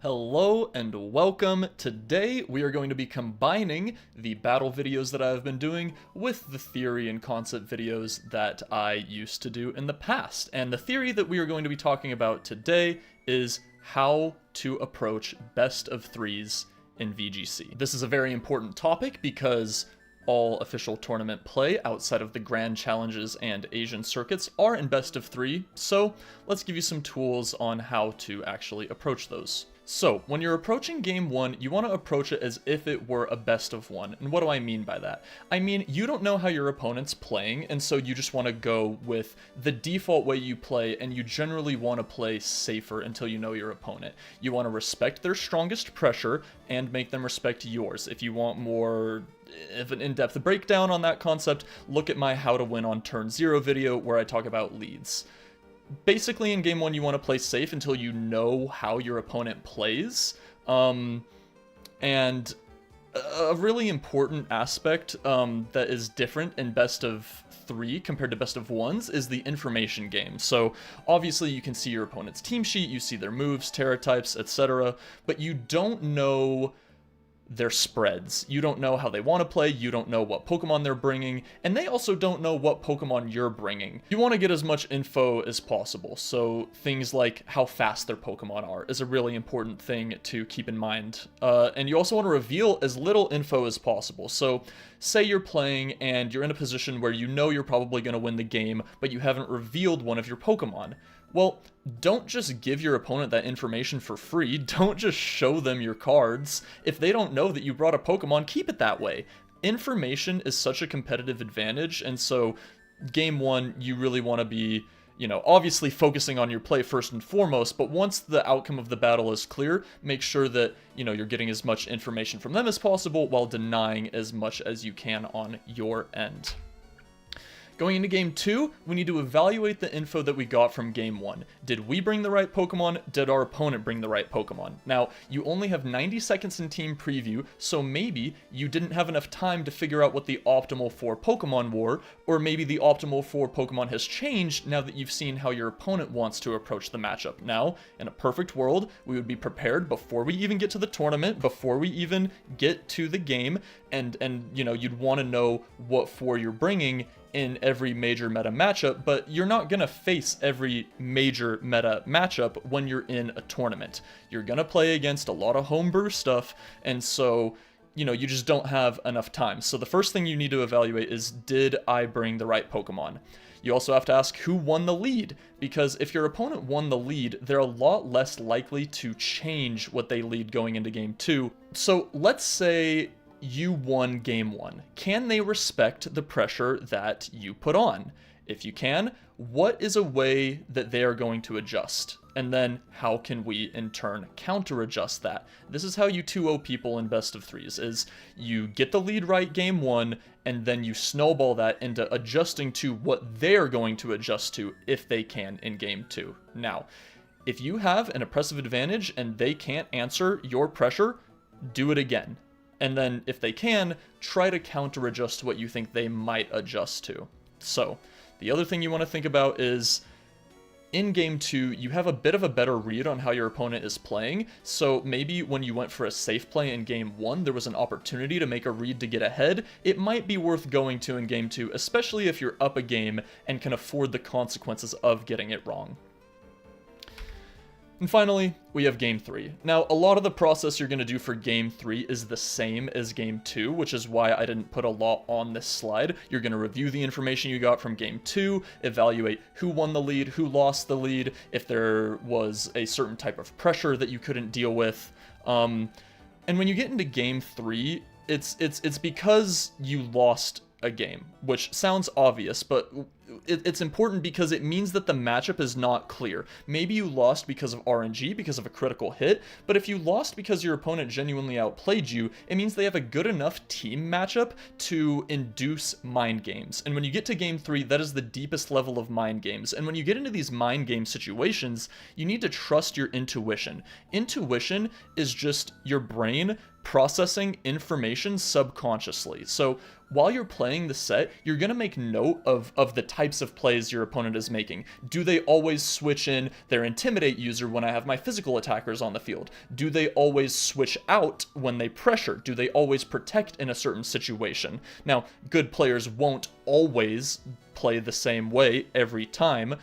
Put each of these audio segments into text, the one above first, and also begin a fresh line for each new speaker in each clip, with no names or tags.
Hello and welcome. Today we are going to be combining the battle videos that I've been doing with the theory and concept videos that I used to do in the past. And the theory that we are going to be talking about today is how to approach best of threes in VGC. This is a very important topic because all official tournament play outside of the Grand Challenges and Asian circuits are in best of three, so let's give you some tools on how to actually approach those. So, when you're approaching game one, you want to approach it as if it were a best of one. And what do I mean by that? I mean, you don't know how your opponent's playing, and so you just want to go with the default way you play, and you generally want to play safer until you know your opponent. You want to respect their strongest pressure and make them respect yours. If you want more of an in-depth breakdown on that concept, look at my How to Win on Turn 0 video where I talk about leads. Basically, in game one, you want to play safe until you know how your opponent plays. And a really important aspect that is different in best of three compared to best of ones is the information game. So obviously you can see your opponent's team sheet, you see their moves, terra types, etc., but you don't know their spreads. You don't know how they want to play, you don't know what Pokemon they're bringing, and they also don't know what Pokemon you're bringing. You want to get as much info as possible, so things like how fast their Pokemon are is a really important thing to keep in mind. And you also want to reveal as little info as possible. So say you're playing and you're in a position where you know you're probably going to win the game, but you haven't revealed one of your Pokemon. Well, don't just give your opponent that information for free. Don't just show them your cards. If they don't know that you brought a Pokemon, keep it that way. Information is such a competitive advantage, and so game one, you really want to be, obviously focusing on your play first and foremost, but once the outcome of the battle is clear, make sure that, you're getting as much information from them as possible while denying as much as you can on your end. Going into game two, we need to evaluate the info that we got from game one. Did we bring the right Pokemon? Did our opponent bring the right Pokemon? Now, you only have 90 seconds in team preview, so maybe you didn't have enough time to figure out what the optimal 4 Pokemon were, or maybe the optimal 4 Pokemon has changed now that you've seen how your opponent wants to approach the matchup. Now, in a perfect world, we would be prepared before we even get to the tournament, before we even get to the game, and you'd want to know what 4 you're bringing in every major meta matchup, but you're not gonna face every major meta matchup when you're in a tournament. You're gonna play against a lot of homebrew stuff, and so, you just don't have enough time. So the first thing you need to evaluate is, did I bring the right Pokemon? You also have to ask who won the lead, because if your opponent won the lead, they're a lot less likely to change what they lead going into game two. So let's say you won game one. Can they respect the pressure that you put on? If you can, what is a way that they are going to adjust? And then how can we in turn counter adjust that? This is how you 2-0 people in best of threes, is you get the lead right game one, and then you snowball that into adjusting to what they're going to adjust to if they can in game two. Now, if you have an oppressive advantage and they can't answer your pressure, do it again. And then, if they can, try to counter-adjust to what you think they might adjust to. So, the other thing you want to think about is, in game two, you have a bit of a better read on how your opponent is playing, so maybe when you went for a safe play in game one, there was an opportunity to make a read to get ahead. It might be worth going to in game two, especially if you're up a game and can afford the consequences of getting it wrong. And finally, we have game three. Now, a lot of the process you're going to do for game three is the same as game two, which is why I didn't put a lot on this slide. You're going to review the information you got from game two, evaluate who won the lead, who lost the lead, if there was a certain type of pressure that you couldn't deal with. And when you get into game three, it's because you lost a game, which sounds obvious, but it's important because it means that the matchup is not clear. Maybe you lost because of RNG, because of a critical hit, but if you lost because your opponent genuinely outplayed you, it means they have a good enough team matchup to induce mind games. And when you get to game three, that is the deepest level of mind games. And when you get into these mind game situations, you need to trust your intuition. Intuition is just your brain processing information subconsciously. So while you're playing the set, you're going to make note of the type types of plays your opponent is making. Do they always switch in their Intimidate user when I have my physical attackers on the field? Do they always switch out when they pressure? Do they always protect in a certain situation? Now, good players won't always play the same way every time,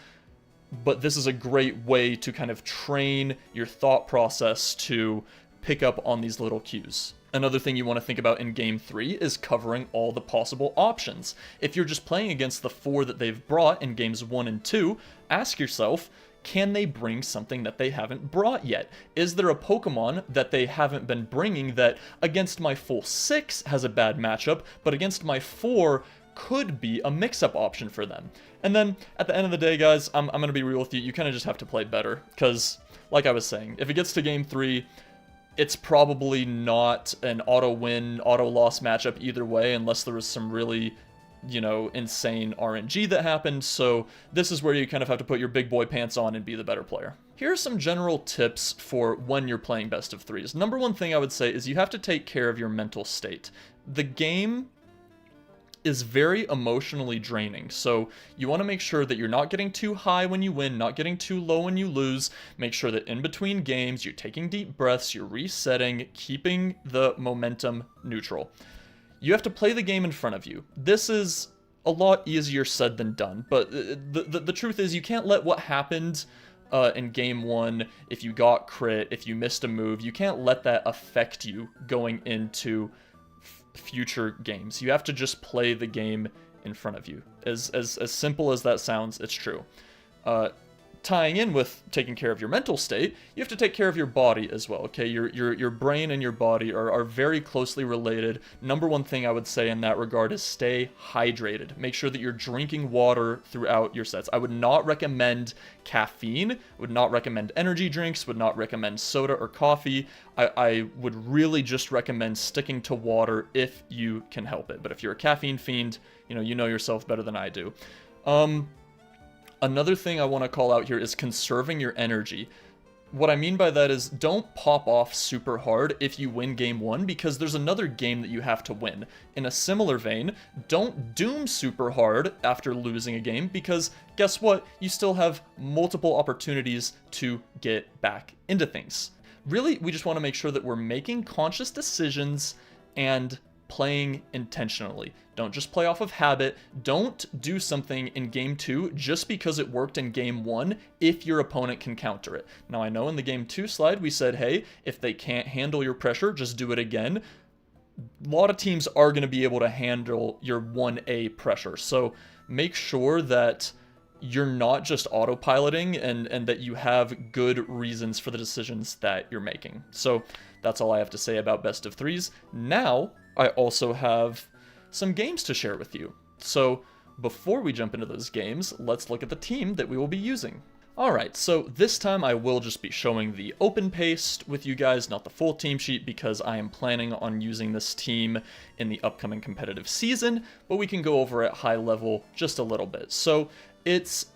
but this is a great way to kind of train your thought process to pick up on these little cues. Another thing you want to think about in Game 3 is covering all the possible options. If you're just playing against the 4 that they've brought in Games 1 and 2, ask yourself, can they bring something that they haven't brought yet? Is there a Pokemon that they haven't been bringing that against my full 6 has a bad matchup, but against my 4 could be a mix-up option for them? And then, at the end of the day, guys, I'm going to be real with you, you kind of just have to play better. Because, like I was saying, if it gets to Game 3, it's probably not an auto-win, auto-loss matchup either way, unless there was some really, you know, insane RNG that happened. So this is where you kind of have to put your big boy pants on and be the better player. Here are some general tips for when you're playing best of threes. Number one thing I would say is you have to take care of your mental state. The game is very emotionally draining, so you want to make sure that you're not getting too high when you win, not getting too low when you lose. Make sure that in between games you're taking deep breaths, you're resetting, keeping the momentum neutral. You have to play the game in front of you. This is a lot easier said than done, but the truth is you can't let what happened in Game 1, if you got crit, if you missed a move, you can't let that affect you going into future games. You have to just play the game in front of you. As simple as that sounds, it's true. Tying in with taking care of your mental state, you have to take care of your body as well, okay? Your brain and your body are very closely related. Number one thing I would say in that regard is stay hydrated. Make sure that you're drinking water throughout your sets. I would not recommend caffeine, would not recommend energy drinks, would not recommend soda or coffee. I would really just recommend sticking to water if you can help it. But if you're a caffeine fiend, you know yourself better than I do. Another thing I want to call out here is conserving your energy. What I mean by that is don't pop off super hard if you win Game 1, because there's another game that you have to win. In a similar vein, don't doom super hard after losing a game, because guess what? You still have multiple opportunities to get back into things. Really, we just want to make sure that we're making conscious decisions and playing intentionally. Don't just play off of habit. Don't do something in Game 2 just because it worked in Game 1 if your opponent can counter it. Now, I know in the Game 2 slide we said, hey, if they can't handle your pressure, just do it again. A lot of teams are going to be able to handle your 1A pressure, so make sure that you're not just autopiloting and that you have good reasons for the decisions that you're making. So that's all I have to say about best of threes. Now, I also have some games to share with you. So before we jump into those games, let's look at the team that we will be using. Alright, so this time I will just be showing the open paste with you guys, not the full team sheet, because I am planning on using this team in the upcoming competitive season, but we can go over at high level just a little bit. So it's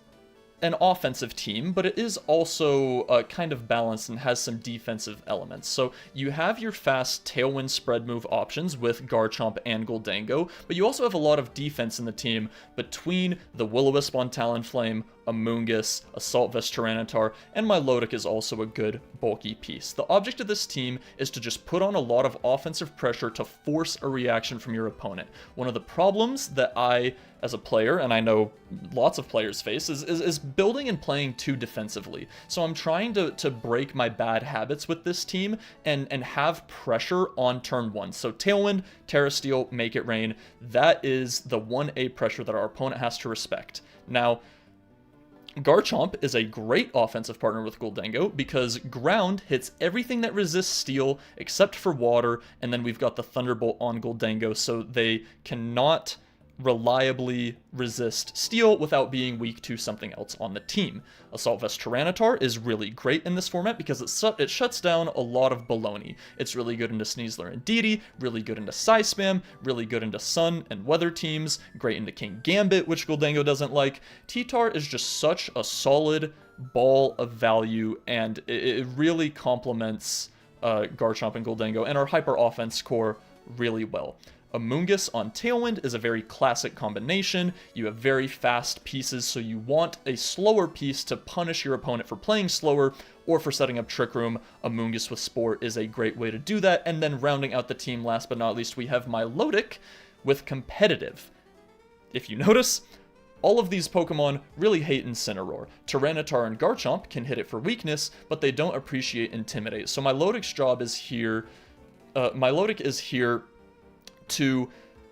an offensive team, but it is also kind of balanced and has some defensive elements. So you have your fast Tailwind spread move options with Garchomp and Gholdengo, but you also have a lot of defense in the team between the Will-O-Wisp on Talonflame, Amoonguss, Assault Vest Tyranitar, and Milotic is also a good bulky piece. The object of this team is to just put on a lot of offensive pressure to force a reaction from your opponent. One of the problems that I, as a player, and I know lots of players face, is building and playing too defensively. So I'm trying to break my bad habits with this team and have pressure on turn 1. So Tailwind, Terra Steel, Make It Rain, that is the 1A pressure that our opponent has to respect. Now, Garchomp is a great offensive partner with Gholdengo because ground hits everything that resists steel except for water, and then we've got the Thunderbolt on Gholdengo, so they cannot reliably resist steel without being weak to something else on the team. Assault Vest Tyranitar is really great in this format because it shuts down a lot of baloney. It's really good into Sneasler and Deity, really good into Psyspam, really good into Sun and Weather teams, great into King Gambit, which Gholdengo doesn't like. T-Tar is just such a solid ball of value, and it really complements Garchomp and Gholdengo and our hyper offense core really well. Amoonguss on Tailwind is a very classic combination. You have very fast pieces, so you want a slower piece to punish your opponent for playing slower or for setting up Trick Room. Amoonguss with Spore is a great way to do that. And then rounding out the team, last but not least, we have Milotic with Competitive. If you notice, all of these Pokemon really hate Incineroar. Tyranitar and Garchomp can hit it for weakness, but they don't appreciate Intimidate. So Milotic's job is here. Milotic is here to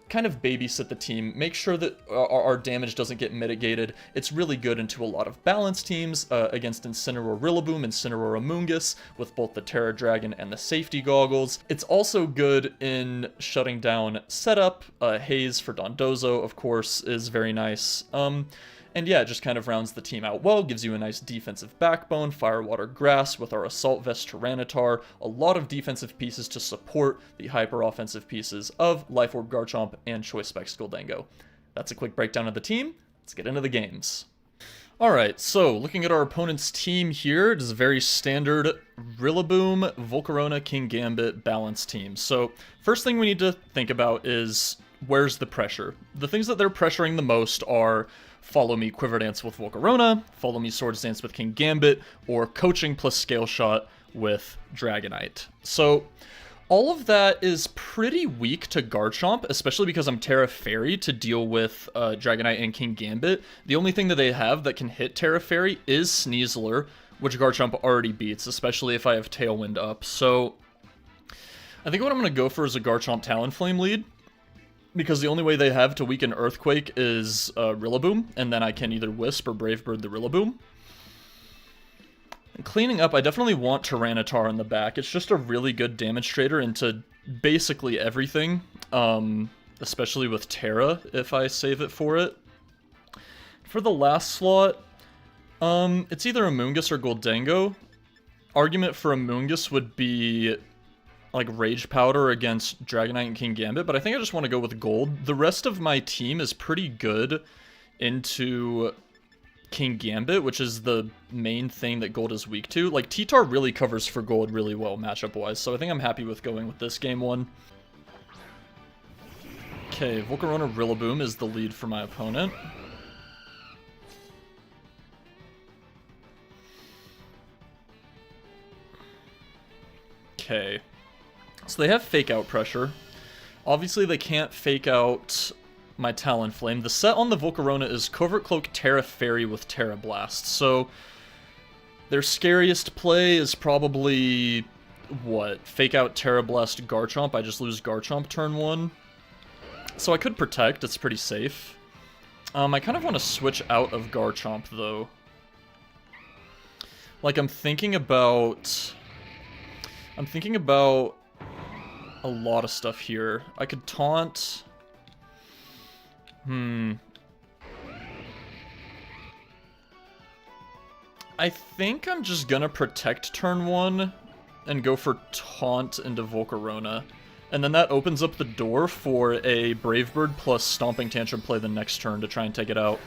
kind of babysit the team, make sure that our damage doesn't get mitigated. It's really good into a lot of balanced teams against Incineroar Rillaboom, Incineroar Amoonguss, with both the Terra Dragon and the safety goggles. It's also good in shutting down setup. Haze for Dondozo, of course, is very nice. And yeah, it just kind of rounds the team out well, gives you a nice defensive backbone, Fire, Water, Grass with our Assault Vest Tyranitar, a lot of defensive pieces to support the hyper-offensive pieces of Life Orb Garchomp and Choice Specs Gholdengo. That's a quick breakdown of the team. Let's get into the games. Alright, so looking at our opponent's team here, it is a very standard Rillaboom, Volcarona, Kingambit balanced team. So first thing we need to think about is where's the pressure? The things that they're pressuring the most are Follow Me Quiver Dance with Volcarona, Follow Me Swords Dance with Kingambit, or Coaching plus Scale Shot with Dragonite. So all of that is pretty weak to Garchomp, especially because I'm Terra Fairy to deal with Dragonite and Kingambit. The only thing that they have that can hit Terra Fairy is Sneasler, which Garchomp already beats, especially if I have Tailwind up. So I think what I'm going to go for is a Garchomp Talonflame lead, because the only way they have to weaken Earthquake is Rillaboom, and then I can either Wisp or Brave Bird the Rillaboom. And cleaning up, I definitely want Tyranitar in the back. It's just a really good damage trader into basically everything, especially with Terra, if I save it for it. For the last slot, it's either Amoonguss or Gholdengo. Argument for Amoonguss would be like Rage Powder against Dragonite and Kingambit, but I think I just want to go with Gold. The rest of my team is pretty good into Kingambit, which is the main thing that Gold is weak to. Like, T-Tar really covers for Gold really well matchup-wise, so I think I'm happy with going with this game one. Okay, Volcarona Rillaboom is the lead for my opponent. Okay. So they have Fake Out pressure. Obviously they can't fake out my Talonflame. The set on the Volcarona is Covert Cloak, Terra Fairy with Terra Blast. So their scariest play is probably, what, Fake Out Terra Blast Garchomp. I just lose Garchomp turn 1. So I could Protect, it's pretty safe. I kind of want to switch out of Garchomp though. Like I'm thinking about a lot of stuff here. I could taunt. I think I'm just gonna Protect turn 1 and go for Taunt into Volcarona. And then that opens up the door for a Brave Bird plus Stomping Tantrum play the next turn to try and take it out.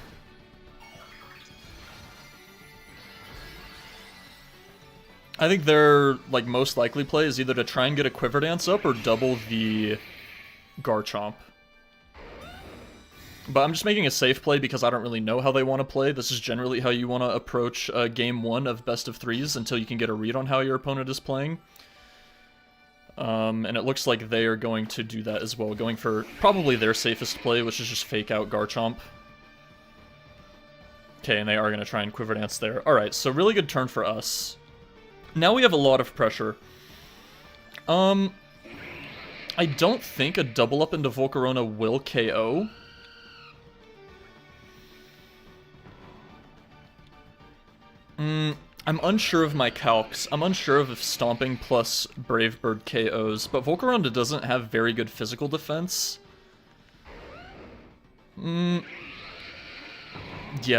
I think their like most likely play is either to try and get a Quiver Dance up or double the Garchomp. But I'm just making a safe play because I don't really know how they want to play. This is generally how you want to approach game 1 of best of 3s until you can get a read on how your opponent is playing. And it looks like they are going to do that as well, going for probably their safest play, which is just Fake Out Garchomp. Okay, and they are going to try and Quiver Dance there. Alright, so really good turn for us. Now we have a lot of pressure. I don't think a double up into Volcarona will KO. I'm unsure of my calcs. I'm unsure of if Stomping plus Brave Bird KOs, but Volcarona doesn't have very good physical defense. Yeah,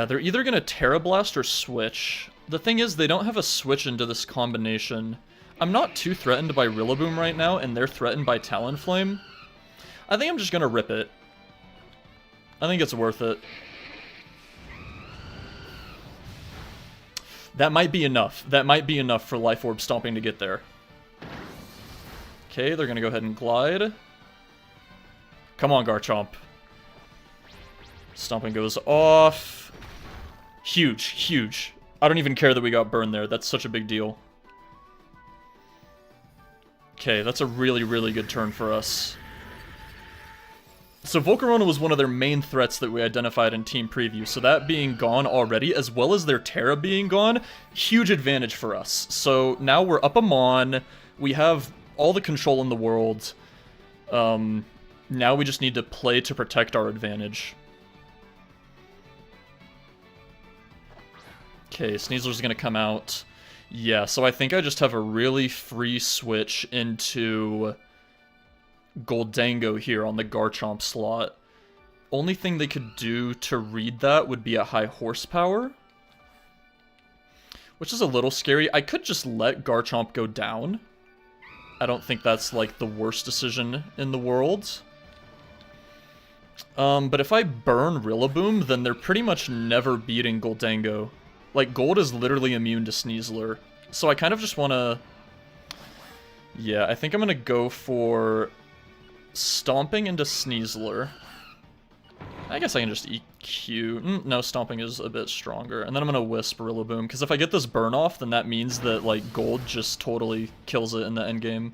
they're either gonna Terra Blast or Switch. The thing is, they don't have a switch into this combination. I'm not too threatened by Rillaboom right now, and they're threatened by Talonflame. I think I'm just gonna rip it. I think it's worth it. That might be enough. That might be enough for Life Orb Stomping to get there. Okay, they're gonna go ahead and Glide. Come on, Garchomp. Stomping goes off. Huge, huge. I don't even care that we got burned there. That's such a big deal. Okay, that's a really, really good turn for us. So Volcarona was one of their main threats that we identified in Team Preview, so that being gone already, as well as their Terra being gone, huge advantage for us. So now we're up a Mon, we have all the control in the world, now we just need to play to protect our advantage. Okay, Sneasler's gonna come out. Yeah, so I think I just have a really free switch into Goldango here on the Garchomp slot. Only thing they could do to read that would be a high horsepower, which is a little scary. I could just let Garchomp go down. I don't think that's like the worst decision in the world. But if I burn Rillaboom, then they're pretty much never beating Goldango. Like, Gold is literally immune to Sneasler. So I kind of just want to... Yeah, I think I'm going to go for Stomping into Sneasler. I guess I can just EQ. No, Stomping is a bit stronger. And then I'm going to Wisp Rillaboom, because if I get this burn off, then that means that, like, Gold just totally kills it in the endgame.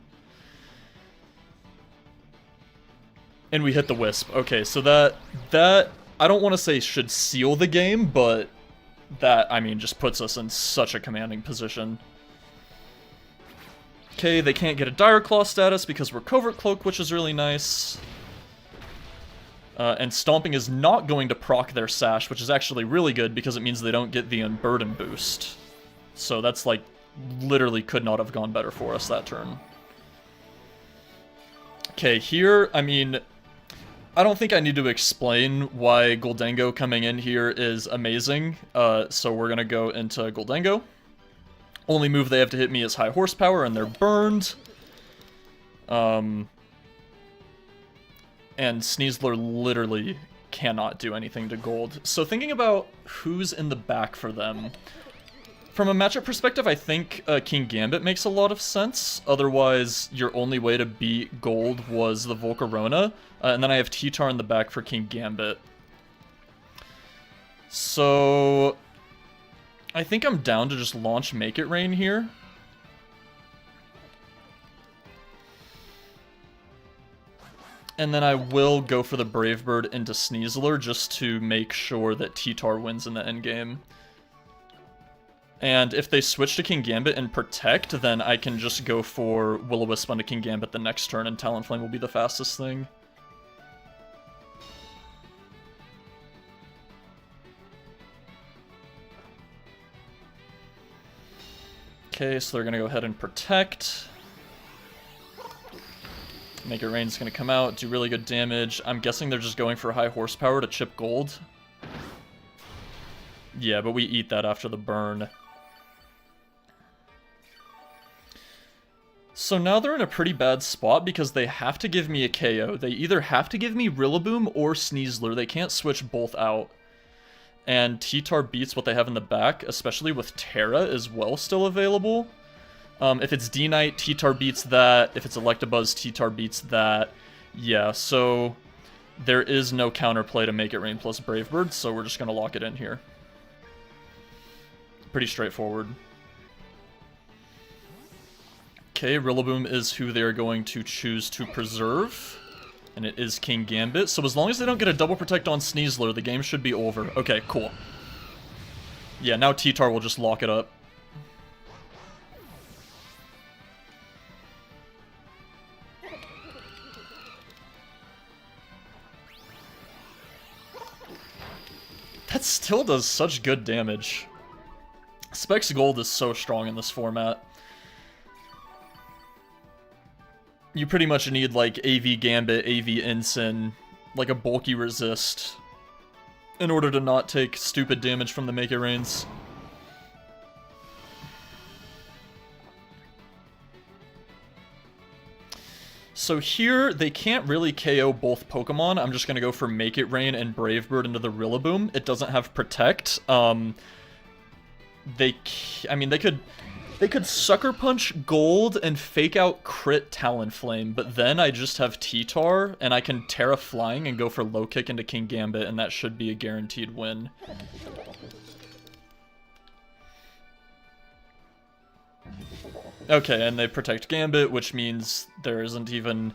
And we hit the Wisp. Okay, so that I don't want to say should seal the game, but that, I mean, just puts us in such a commanding position. Okay, they can't get a Dire Claw status because we're Covert Cloak, which is really nice. And Stomping is not going to proc their Sash, which is actually really good because it means they don't get the Unburden boost. So that's, like, literally could not have gone better for us that turn. Okay, here, I mean, I don't think I need to explain why Goldango coming in here is amazing. So we're going to go into Goldango. Only move they have to hit me is high horsepower, and they're burned. And Sneasler literally cannot do anything to Gold. So thinking about who's in the back for them, from a matchup perspective, I think King Gambit makes a lot of sense. Otherwise, your only way to beat Gold was the Volcarona. And then I have T-Tar in the back for King Gambit. So I think I'm down to just launch Make It Rain here. And then I will go for the Brave Bird into Sneasler just to make sure that T-Tar wins in the endgame. And if they switch to King Gambit and Protect, then I can just go for Will-O-Wisp onto King Gambit the next turn, and Talonflame will be the fastest thing. Okay, so they're going to go ahead and Protect. Make It Rain's going to come out, do really good damage. I'm guessing they're just going for high horsepower to chip Gold. Yeah, but we eat that after the burn. So now they're in a pretty bad spot because they have to give me a KO. They either have to give me Rillaboom or Sneasler. They can't switch both out. And T-Tar beats what they have in the back, especially with Terra as well still available. If it's D-Knight, T-Tar beats that. If it's Electabuzz, T-Tar beats that. Yeah, so there is no counterplay to Make It Rain plus Brave Bird, so we're just going to lock it in here. Pretty straightforward. Okay, Rillaboom is who they're going to choose to preserve. And it is King Gambit. So as long as they don't get a double protect on Sneasler, the game should be over. Okay, cool. Yeah, now T-Tar will just lock it up. That still does such good damage. Specs Gold is so strong in this format. You pretty much need, like, AV Gambit, AV Ensign, like a bulky resist, in order to not take stupid damage from the Make It Rains. So here, they can't really KO both Pokemon. I'm just going to go for Make It Rain and Brave Bird into the Rillaboom. It doesn't have Protect. I mean, they could... They could Sucker Punch Gold and fake out crit Talonflame, but then I just have T-Tar, and I can Terra Flying and go for low kick into King Gambit, and that should be a guaranteed win. Okay, and they protect Gambit, which means there isn't even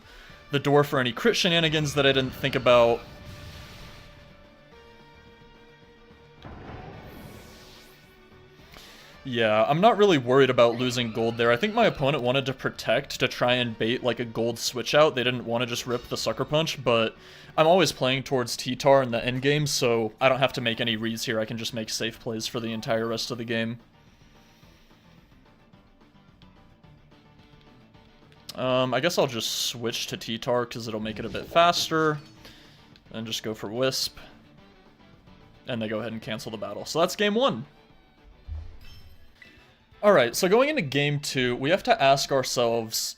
the door for any crit shenanigans that I didn't think about. Yeah, I'm not really worried about losing gold there. I think my opponent wanted to protect to try and bait like a gold switch out. They didn't want to just rip the Sucker Punch, but I'm always playing towards T-Tar in the endgame, so I don't have to make any reads here. I can just make safe plays for the entire rest of the game. I guess I'll just switch to T-Tar because it'll make it a bit faster. And just go for Wisp. And they go ahead and cancel the battle. So that's game 1. Alright, so going into game 2, we have to ask ourselves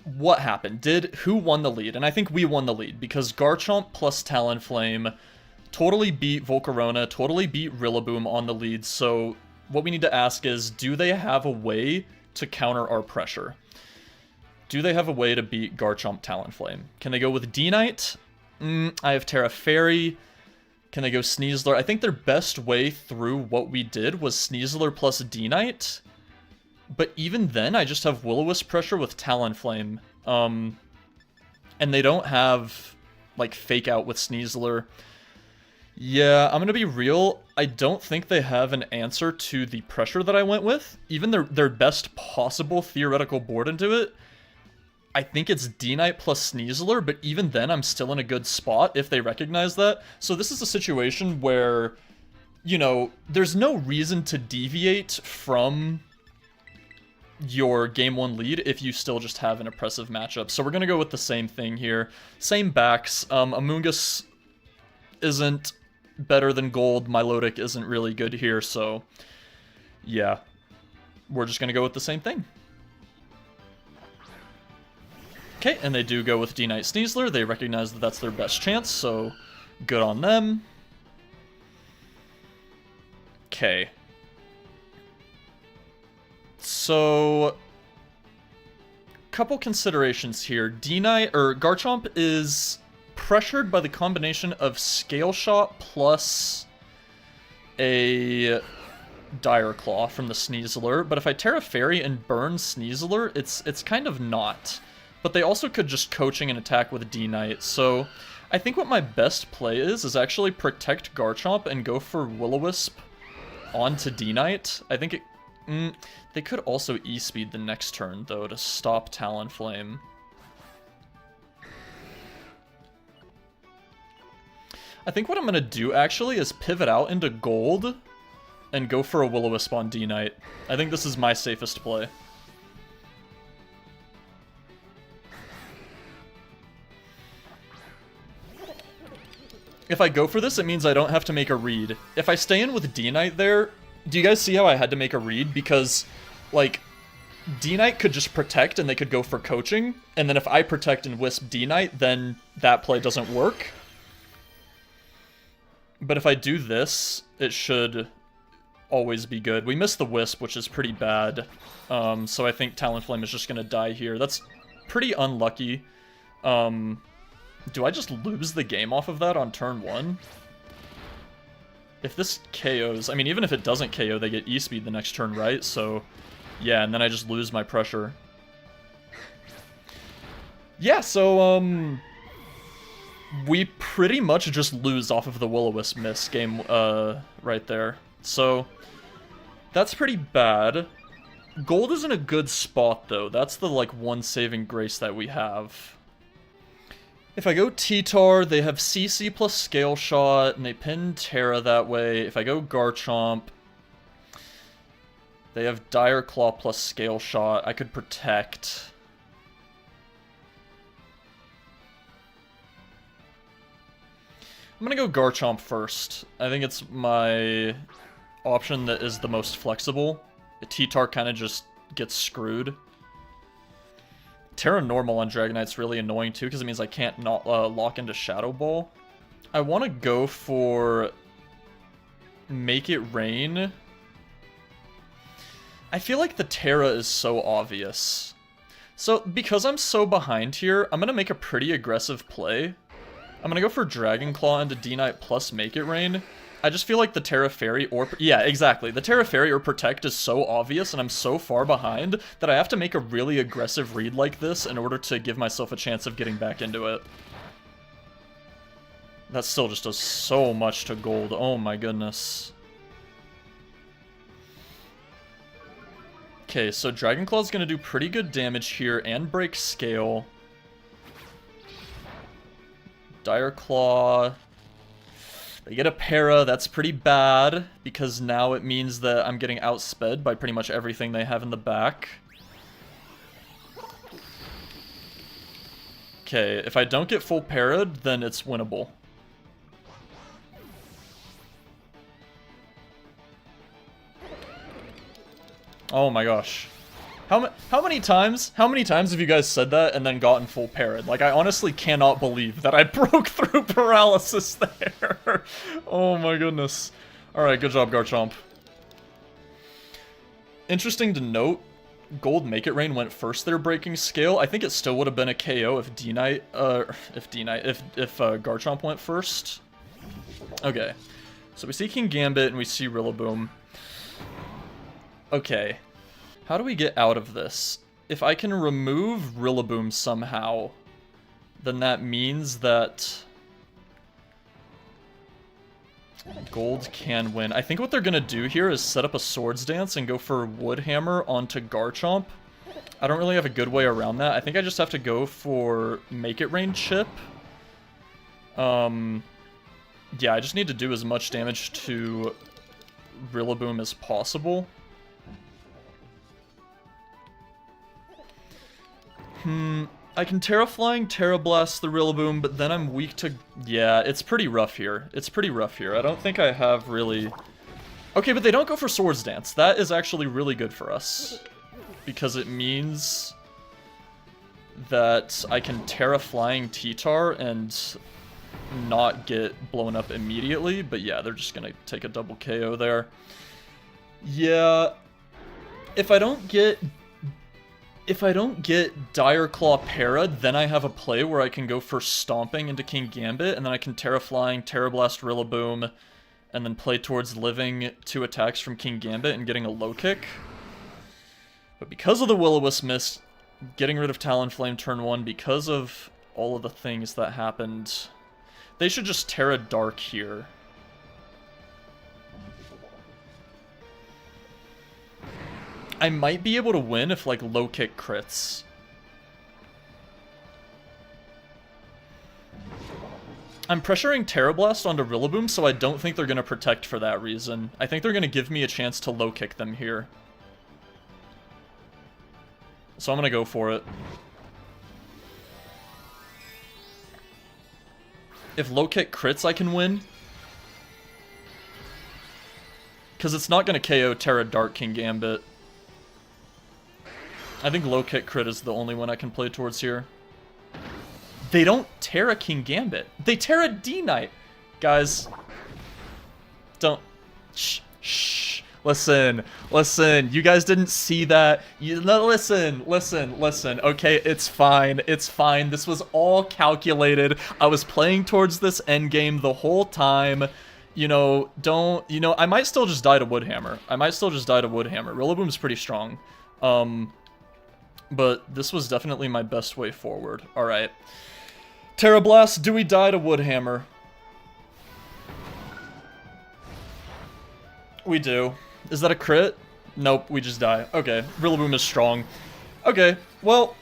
what happened. Who won the lead? And I think we won the lead because Garchomp plus Talonflame totally beat Volcarona, totally beat Rillaboom on the lead. So what we need to ask is, do they have a way to counter our pressure? Do they have a way to beat Garchomp Talonflame? Can they go with D-Knight? I have Terra Fairy. Can they go Sneasler? I think their best way through what we did was Sneasler plus D-Knight. But even then, I just have Will-O-Wisp pressure with Talonflame. And they don't have, like, Fake Out with Sneasler. Yeah, I'm gonna be real. I don't think they have an answer to the pressure that I went with. Even their best possible theoretical board into it, I think it's D-Knight plus Sneasler, but even then I'm still in a good spot if they recognize that. So this is a situation where, you know, there's no reason to deviate from your game 1 lead if you still just have an oppressive matchup. So we're going to go with the same thing here. Same backs. Amoonguss isn't better than Gold. Milotic isn't really good here, so yeah. We're just going to go with the same thing. Okay, and they do go with D-Knight Sneasler. They recognize that that's their best chance, so good on them. Okay. So, couple considerations here. D-Knight, or Garchomp is pressured by the combination of Scale Shot plus a Dire Claw from the Sneasler, but if I Terra Fairy and burn Sneasler, it's kind of not. But they also could just coaching and attack with D-Knight, so I think what my best play is actually protect Garchomp and go for Will-O-Wisp onto D-Knight. I think they could also E-Speed the next turn, though, to stop Talonflame. I think what I'm going to do, actually, is pivot out into Gold and go for a Will-O-Wisp on D-Knight. I think this is my safest play. If I go for this, it means I don't have to make a read. If I stay in with D-Knight there, do you guys see how I had to make a read? Because, like, D-Knight could just protect and they could go for coaching, and then if I protect and Wisp D-Knight, then that play doesn't work. But if I do this, it should always be good. We missed the Wisp, which is pretty bad, so I think Talonflame is just going to die here. That's pretty unlucky. Do I just lose the game off of that on turn 1? If this KOs, I mean, even if it doesn't KO, they get E-Speed the next turn, right? So, yeah, and then I just lose my pressure. Yeah, so, we pretty much just lose off of the Will-O-Wisp miss game, right there. So, that's pretty bad. Gold is in a good spot, though. That's the, like, one saving grace that we have. If I go T-Tar, they have CC plus Scale Shot, and they pin Terra that way. If I go Garchomp, they have Dire Claw plus Scale Shot. I could protect. I'm gonna go Garchomp first. I think it's my option that is the most flexible. T-Tar kind of just gets screwed. Terra Normal on Dragonite's really annoying too, because it means I can't not lock into Shadow Ball. I want to go for Make It Rain. I feel like the Terra is so obvious. So, because I'm so behind here, I'm gonna make a pretty aggressive play. I'm gonna go for Dragon Claw into D-Knight plus Make It Rain. I just feel like the Terra Fairy or... Yeah, exactly. The Terra Fairy or Protect is so obvious, and I'm so far behind that I have to make a really aggressive read like this in order to give myself a chance of getting back into it. That still just does so much to gold. Oh my goodness. Okay, so Dragon Claw's gonna do pretty good damage here and break scale. Dire Claw. They get a para, that's pretty bad, because now it means that I'm getting outsped by pretty much everything they have in the back. Okay, if I don't get full para'd, then it's winnable. Oh my gosh. How many times have you guys said that and then gotten full para'd? Like, I honestly cannot believe that I broke through paralysis there. Oh my goodness. Alright, good job, Garchomp. Interesting to note, Gold Make It Rain went first there breaking scale. I think it still would have been a KO if Garchomp went first. Okay. So we see King Gambit and we see Rillaboom. Okay. How do we get out of this? If I can remove Rillaboom somehow, then that means that Gold can win. I think what they're gonna do here is set up a Swords Dance and go for Wood Hammer onto Garchomp. I don't really have a good way around that. I think I just have to go for Make It Rain Chip. Yeah, I just need to do as much damage to Rillaboom as possible. I can Terra Flying, Terra Blast the Rillaboom, but then I'm weak to... Yeah, it's pretty rough here. It's pretty rough here. I don't think I have really... Okay, but they don't go for Swords Dance. That is actually really good for us. Because it means that I can Terra Flying T-Tar and not get blown up immediately. But yeah, they're just gonna take a double KO there. Yeah, if I don't get Dire Claw para'd, then I have a play where I can go for Stomping into King Gambit, and then I can Terra Flying, Terra Blast Rillaboom, and then play towards living 2 attacks from King Gambit and getting a low kick. But because of the Will-O-Wisp Mist, getting rid of Talonflame turn 1, because of all of the things that happened, they should just Terra Dark here. I might be able to win if, like, low kick crits. I'm pressuring Terra Blast onto Rillaboom, so I don't think they're going to protect for that reason. I think they're going to give me a chance to low kick them here. So I'm going to go for it. If low kick crits, I can win. Because it's not going to KO Terra Dark King Gambit. I think low kick crit is the only one I can play towards here. They don't Terra King Gambit. They Terra D-Knight. Guys. Don't. Shh. Listen. You guys didn't see that. Listen. Okay, it's fine. This was all calculated. I was playing towards this endgame the whole time. You know, I might still just die to Woodhammer. Rillaboom's pretty strong. But this was definitely my best way forward. Alright. Terra Blast, do we die to Woodhammer? We do. Is that a crit? Nope, we just die. Okay, Rillaboom is strong. Okay, well...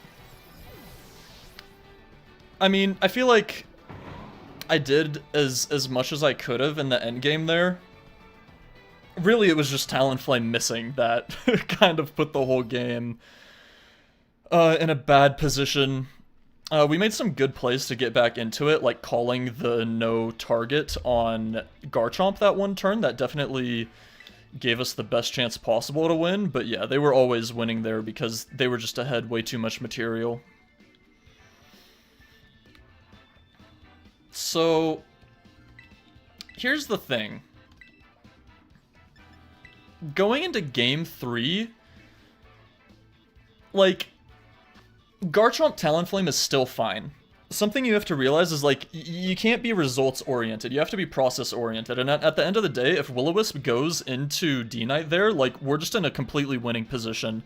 I mean, I feel like I did as much as I could have in the endgame there. Really, it was just Talonflame missing that kind of put the whole game in a bad position. We made some good plays to get back into it, like calling the no target on Garchomp that one turn. That definitely gave us the best chance possible to win, but yeah, they were always winning there because they were just ahead way too much material. So, here's the thing. Going into Game 3, like, Garchomp Talonflame is still fine. Something you have to realize is, like, you can't be results-oriented. You have to be process-oriented. And at the end of the day, if Will-O-Wisp goes into D-Knight there, like, we're just in a completely winning position.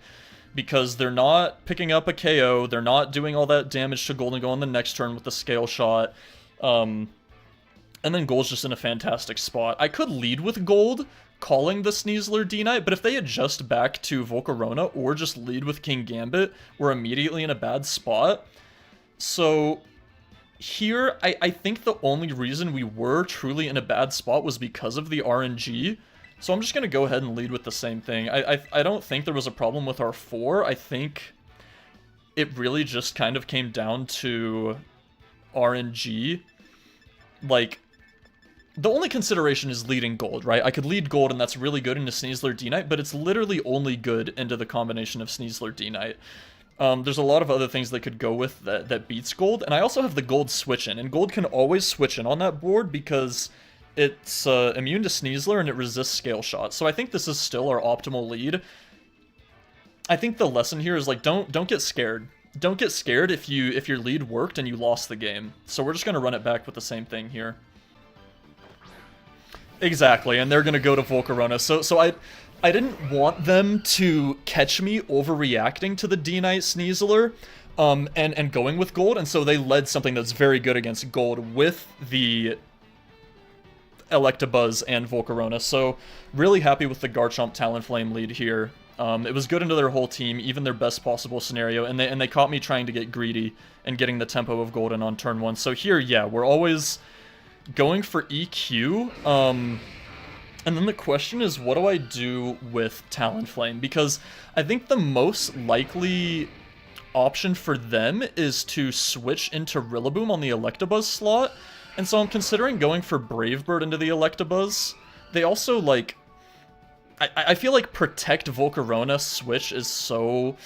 Because they're not picking up a KO, they're not doing all that damage to Gold and Go on the next turn with the Scale Shot. And then Gold's just in a fantastic spot. I could lead with Gold, calling the Sneasler D-Knight, but if they adjust back to Volcarona or just lead with King Gambit, we're immediately in a bad spot. So here, I think the only reason we were truly in a bad spot was because of the RNG. So I'm just going to go ahead and lead with the same thing. I don't think there was a problem with our 4. I think it really just kind of came down to RNG. Like, the only consideration is leading Gold, right? I could lead Gold and that's really good into Sneasler D-Knight, but it's literally only good into the combination of Sneasler D-Knight. There's a lot of other things that could go with that beats Gold, and I also have the Gold switch in, and Gold can always switch in on that board because it's immune to Sneasler and it resists Scale Shot. So I think this is still our optimal lead. I think the lesson here is, like, don't get scared. Don't get scared if your lead worked and you lost the game. So we're just gonna run it back with the same thing here. Exactly, and they're gonna go to Volcarona. So I didn't want them to catch me overreacting to the D-Knight Sneasler, and going with Gold, and so they led something that's very good against Gold with the Electabuzz and Volcarona. So really happy with the Garchomp Talonflame lead here. It was good into their whole team, even their best possible scenario, and they caught me trying to get greedy and getting the tempo of Golden on turn 1. So here, yeah, we're always going for EQ. And then the question is, what do I do with Talonflame? Because I think the most likely option for them is to switch into Rillaboom on the Electabuzz slot. And so I'm considering going for Brave Bird into the Electabuzz. They also, like, I feel like Protect Volcarona switch is so...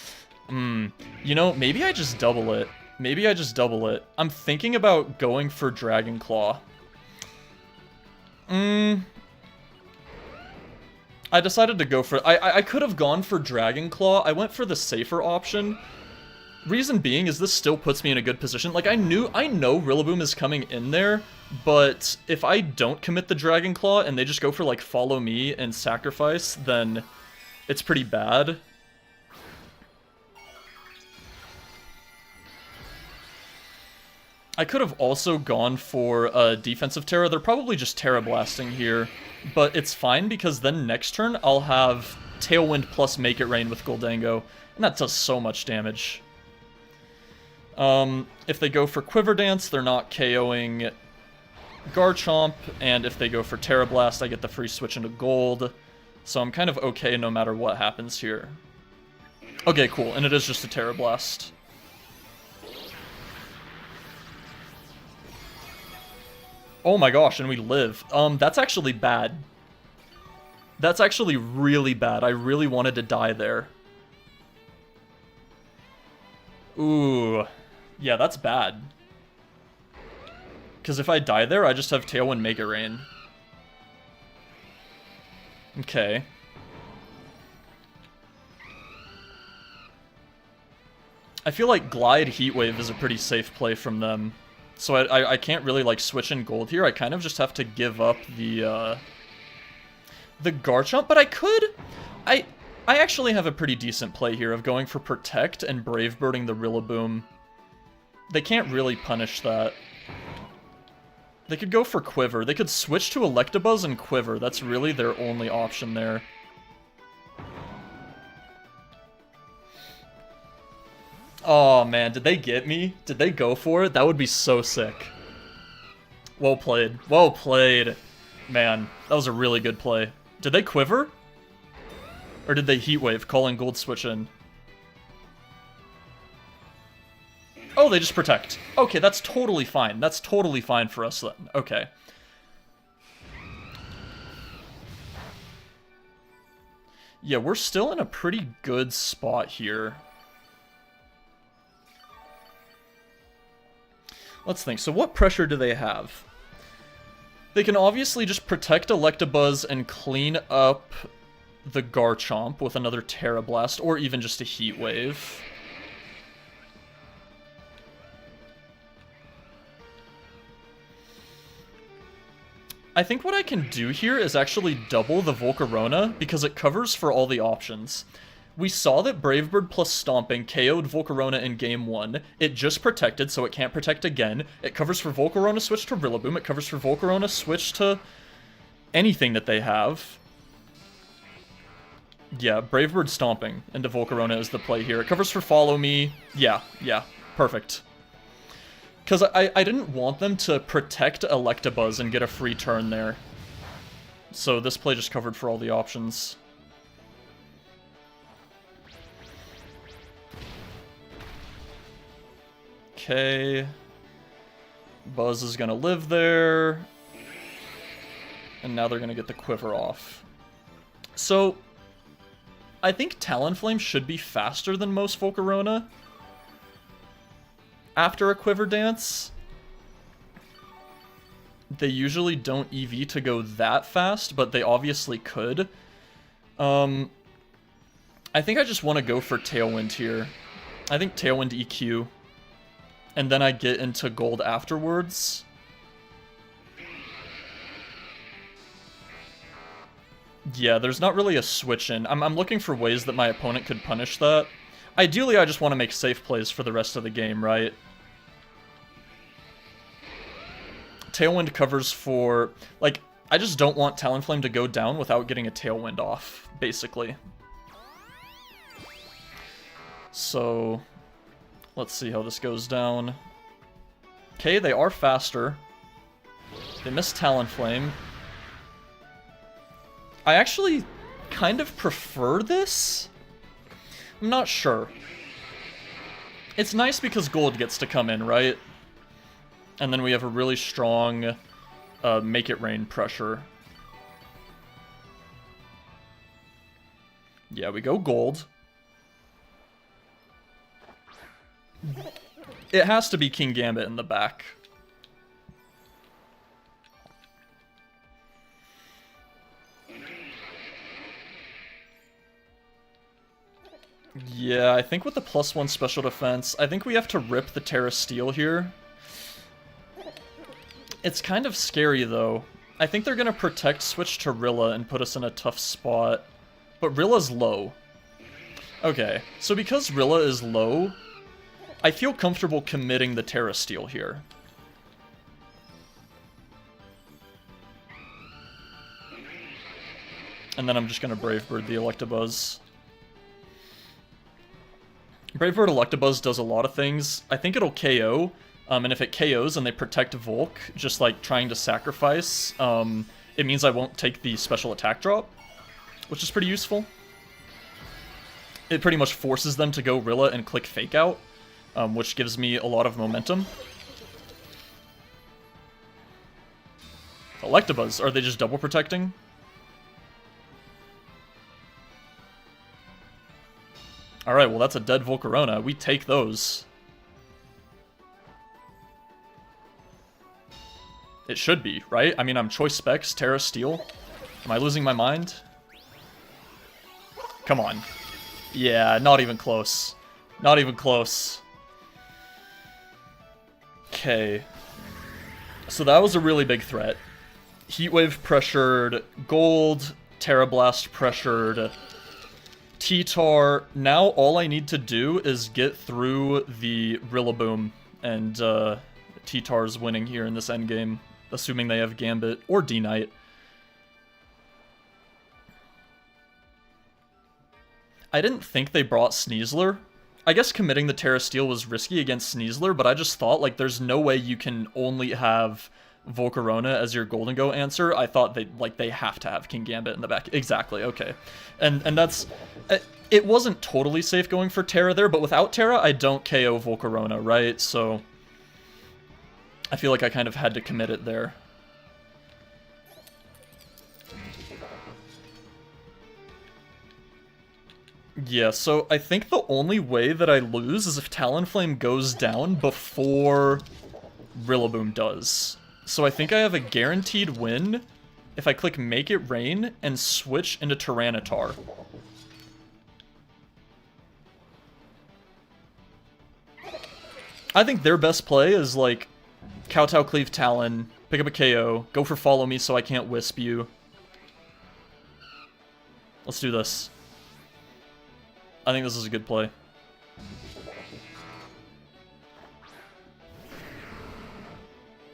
you know, maybe I just double it. Maybe I just double it. I'm thinking about going for Dragon Claw. I decided to go for... I could have gone for Dragon Claw. I went for the safer option. Reason being is this still puts me in a good position. Like, I know Rillaboom is coming in there, but if I don't commit the Dragon Claw and they just go for, like, Follow Me and Sacrifice, then it's pretty bad. I could have also gone for a Defensive Terra. They're probably just Terra Blasting here, but it's fine because then next turn I'll have Tailwind plus Make It Rain with Goldango, and that does so much damage. If they go for Quiver Dance, they're not KOing Garchomp, and if they go for Terra Blast, I get the free switch into Gold, so I'm kind of okay no matter what happens here. Okay, cool, and it is just a Terra Blast. Oh my gosh, and we live. That's actually bad. That's actually really bad. I really wanted to die there. Ooh. Yeah, that's bad. Because if I die there, I just have Tailwind Make It Rain. Okay. I feel like Glide Heat Wave is a pretty safe play from them. So I can't really, like, switch in Gold here. I kind of just have to give up the Garchomp, but I could... I actually have a pretty decent play here of going for Protect and Brave Birding the Rillaboom. They can't really punish that. They could go for Quiver. They could switch to Electabuzz and Quiver. That's really their only option there. Oh man, did they get me? Did they go for it? That would be so sick. Well played. Well played. Man, that was a really good play. Did they Quiver? Or did they Heat Wave, calling Gold switch in? Oh, they just Protect. Okay, that's totally fine. That's totally fine for us then. Okay. Yeah, we're still in a pretty good spot here. Let's think. So what pressure do they have? They can obviously just protect Electabuzz and clean up the Garchomp with another Terra Blast, or even just a Heat Wave. I think what I can do here is actually double the Volcarona, because it covers for all the options. We saw that Bravebird plus Stomping KO'd Volcarona in game 1. It just protected, so it can't protect again. It covers for Volcarona switch to Rillaboom. It covers for Volcarona switch to anything that they have. Yeah, Bravebird Stomping into Volcarona is the play here. It covers for Follow Me. Yeah, perfect. Because I didn't want them to protect Electabuzz and get a free turn there. So this play just covered for all the options. Okay. Buzz is going to live there. And now they're going to get the Quiver off. So, I think Talonflame should be faster than most Volcarona after a Quiver Dance. They usually don't EV to go that fast, but they obviously could. I think I just want to go for Tailwind here. I think Tailwind EQ. And then I get into gold afterwards. Yeah, there's not really a switch in. I'm looking for ways that my opponent could punish that. Ideally, I just want to make safe plays for the rest of the game, right? Tailwind covers for... Like, I just don't want Talonflame to go down without getting a Tailwind off, basically. So... let's see how this goes down. Okay, they are faster. They miss Talonflame. I actually kind of prefer this. I'm not sure. It's nice because gold gets to come in, right? And then we have a really strong Make It Rain pressure. Yeah, we go gold. It has to be King Gambit in the back. Yeah, I think with the +1 special defense, I think we have to rip the Terra Steel here. It's kind of scary, though. I think they're going to protect switch to Rilla and put us in a tough spot. But Rilla's low. Okay, so because Rilla is low, I feel comfortable committing the Terra Steel here. And then I'm just going to Brave Bird the Electabuzz. Brave Bird Electabuzz does a lot of things. I think it'll KO, and if it KOs and they protect Volk, just like trying to sacrifice, it means I won't take the special attack drop, which is pretty useful. It pretty much forces them to go Rilla and click Fake Out, which gives me a lot of momentum. Electabuzz, are they just double protecting? Alright, well that's a dead Volcarona. We take those. It should be, right? I mean, I'm Choice Specs, Terra Steel. Am I losing my mind? Come on. Yeah, not even close. Not even close. Okay. So that was a really big threat. Heatwave pressured Gold, Terra Blast pressured T-Tar. Now all I need to do is get through the Rillaboom, and T-Tar's winning here in this endgame, assuming they have Gambit or D-Knight. I didn't think they brought Sneasler. I guess committing the Terra Steel was risky against Sneasler, but I just thought, like, there's no way you can only have Volcarona as your Golden Go answer. I thought they have to have King Gambit in the back. Exactly, okay. And that's... It wasn't totally safe going for Terra there, but without Terra, I don't KO Volcarona, right? So I feel like I kind of had to commit it there. Yeah, so I think the only way that I lose is if Talonflame goes down before Rillaboom does. So I think I have a guaranteed win if I click Make It Rain and switch into Tyranitar. I think their best play is like Kowtow, Cleave, Talon, Pick up a KO. Go for follow me so I can't wisp you. Let's do this. I think this is a good play.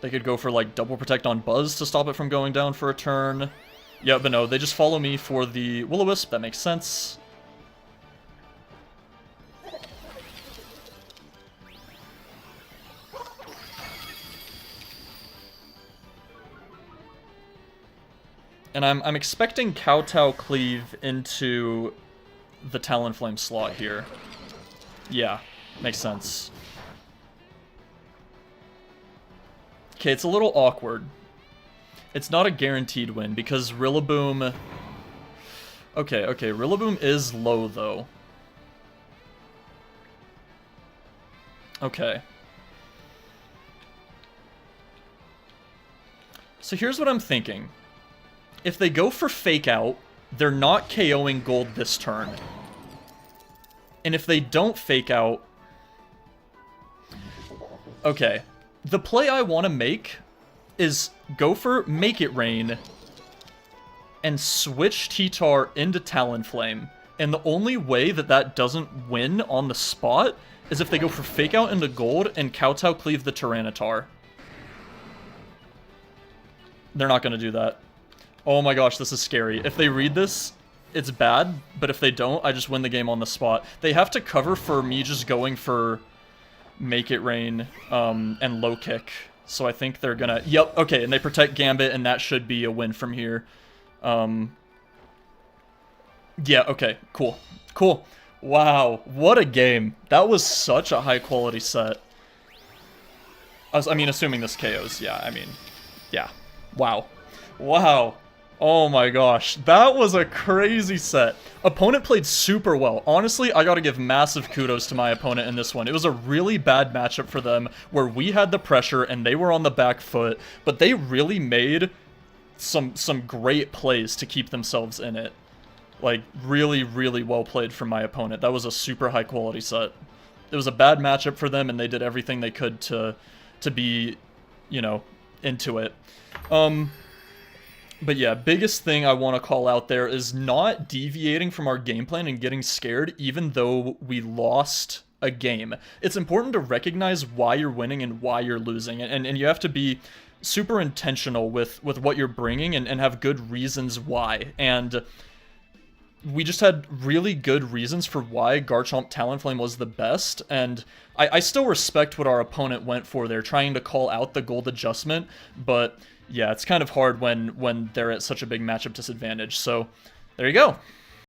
They could go for, like, double protect on Buzz to stop it from going down for a turn. Yeah, but no, they just follow me for the Will-O-Wisp. That makes sense. And I'm expecting Kowtow Cleave into the Talonflame slot here. Yeah, makes sense. Okay, it's a little awkward. It's not a guaranteed win because Rillaboom... Okay, Rillaboom is low though. Okay. So here's what I'm thinking. If they go for Fake Out, they're not KOing Gold this turn. And if they don't Fake Out... Okay. The play I want to make is go for Make It Rain and switch T-Tar into Talonflame. And the only way that that doesn't win on the spot is if they go for Fake Out into Gold and Kowtow Cleave the Tyranitar. They're not going to do that. Oh my gosh, this is scary. If they read this, it's bad, but if they don't, I just win the game on the spot. They have to cover for me just going for Make It Rain and Low Kick. So I think they're gonna... Yep, okay, and they protect Gambit, and that should be a win from here. Yeah, okay, cool. Cool. Wow, what a game. That was such a high-quality set. I mean, assuming this KOs, yeah, I mean, yeah. Wow. Wow. Oh my gosh, that was a crazy set. Opponent played super well. Honestly, I gotta give massive kudos to my opponent in this one. It was a really bad matchup for them, where we had the pressure and they were on the back foot, but they really made some great plays to keep themselves in it. Like, really, really well played from my opponent. That was a super high quality set. It was a bad matchup for them, and they did everything they could to be, you know, into it. But yeah, biggest thing I want to call out there is not deviating from our game plan and getting scared even though we lost a game. It's important to recognize why you're winning and why you're losing, and you have to be super intentional with what you're bringing and have good reasons why. And we just had really good reasons for why Garchomp Talonflame was the best, and I still respect what our opponent went for there, trying to call out the gold adjustment, but yeah, it's kind of hard when they're at such a big matchup disadvantage. So there you go.